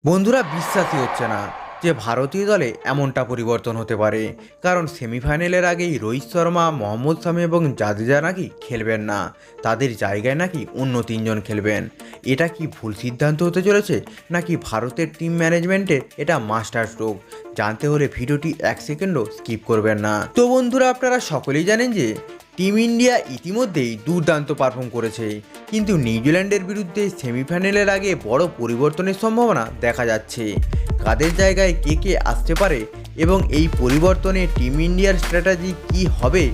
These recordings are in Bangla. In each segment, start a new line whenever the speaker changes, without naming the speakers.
বন্ধুরা বিশ্বাসই হচ্ছে না যে ভারতীয় দলে এমনটা পরিবর্তন হতে পারে। কারণ সেমিফাইনালের আগেই রোহিত শর্মা, মোহাম্মদ শামি এবং জাদেজা নাকি খেলবেন না, তাদের জায়গায় নাকি অন্য তিনজন খেলবেন। এটা কি ভুল সিদ্ধান্ত হতে চলেছে, নাকি ভারতের টিম ম্যানেজমেন্টের এটা মাস্টার স্ট্রোক? জানতে হলে ভিডিওটি 1 সেকেন্ডও স্কিপ করবেন না। তো বন্ধুরা, আপনারা সকলেই জানেন যে টিম ইন্ডিয়া ইতিমধ্যেই দুর্দান্ত পারফর্ম করেছে, কিন্তু নিউজিল্যান্ডের বিরুদ্ধে সেমিফাইনালের আগে বড় পরিবর্তনের সম্ভাবনা দেখা যাচ্ছে। কাদের জায়গায় কে কে আসতে পারে এবং এই পরিবর্তনে টিম ইন্ডিয়ার স্ট্র্যাটেজি কী হবে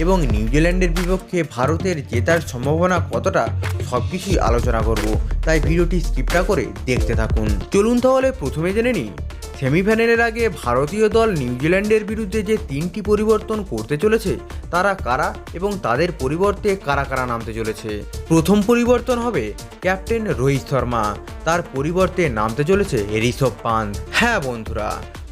এবং নিউজিল্যান্ডের বিপক্ষে ভারতের জেতার সম্ভাবনা কতটা, সব কিছুই আলোচনা করব। তাই ভিডিওটি স্কিপ না করে দেখতে থাকুন। চলুন তাহলে প্রথমে জেনে নিই সেমিফাইনালের আগে ভারতীয় দল নিউজিল্যান্ডের বিরুদ্ধে যে 3টি পরিবর্তন করতে চলেছে তারা কারা এবং তাদের পরিবর্তে কারা কারা নামতে চলেছে। প্রথম পরিবর্তন হবে ক্যাপ্টেন রোহিত শর্মা, তার পরিবর্তে নামতে চলেছে ঋষভ পান্ত। হ্যাঁ বন্ধুরা,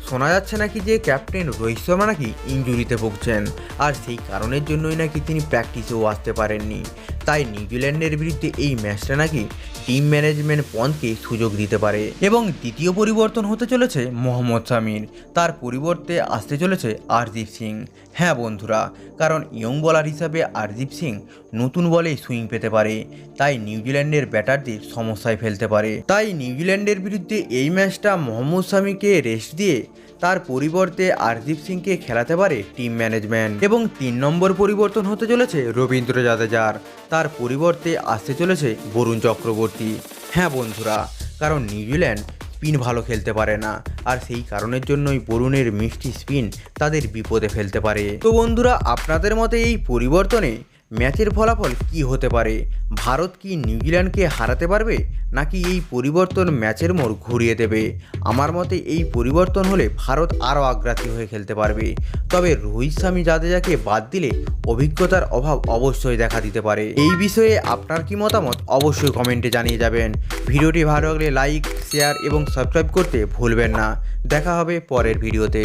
শোনা যাচ্ছে নাকি যে ক্যাপ্টেন রোহিত শর্মা নাকি ইনজুরিতে ভুগছেন, আর সেই কারণের জন্যই নাকি তিনি প্র্যাকটিসেও আসতে পারেননি। তাই নিউজিল্যান্ডের বিরুদ্ধে এই ম্যাচটা নাকি টিম ম্যানেজমেন্ট পন্থকে সুযোগ দিতে পারে। এবং দ্বিতীয় পরিবর্তন হতে চলেছে মোহাম্মদ শামির, তার পরিবর্তে আসতে চলেছে আরদীপ সিং। হ্যাঁ বন্ধুরা, কারণ ইয়ং বোলার হিসাবে আরদীপ সিং নতুন বলে সুইং পেতে পারে, তাই নিউজিল্যান্ডের ব্যাটারদের সমস্যায় ফেলতে পারে। তাই নিউজিল্যান্ডের বিরুদ্ধে এই ম্যাচটা মোহাম্মদ শামিকে রেস্ট দিয়ে তার পরিবর্তে আরদীপ সিংকে খেলাতে পারে টিম ম্যানেজমেন্ট। এবং 3 নম্বর পরিবর্তন হতে চলেছে রবীন্দ্র জাদেজার, তার পরিবর্তে আসতে চলেছে বরুণ চক্রবর্তী। হ্যাঁ বন্ধুরা, কারণ নিউজিল্যান্ড স্পিন ভালো খেলতে পারে না, আর সেই কারণের জন্যই বরুণের মিষ্টি স্পিন তাদের বিপদে ফেলতে পারে। তো বন্ধুরা, আপনাদের মতে এই পরিবর্তনে ম্যাচের ফলাফল কি হতে পারে? ভারত কি নিউজিল্যান্ডকে হারাতে পারবে, নাকি এই পরিবর্তন ম্যাচের মোড় ঘুরিয়ে দেবে? আমার মতে এই পরিবর্তন হলে ভারত আরও আগ্রাসী হয়ে খেলতে পারবে, তবে রোহিত শামি জাদেজাকে বাদ দিলে অভিজ্ঞতার অভাব অবশ্যই দেখা দিতে পারে। এই বিষয়ে আপনার কি মতামত অবশ্যই কমেন্টে জানিয়ে যাবেন। ভিডিওটি ভালো লাগলে লাইক, শেয়ার এবং সাবস্ক্রাইব করতে ভুলবেন না। দেখা হবে পরের ভিডিওতে।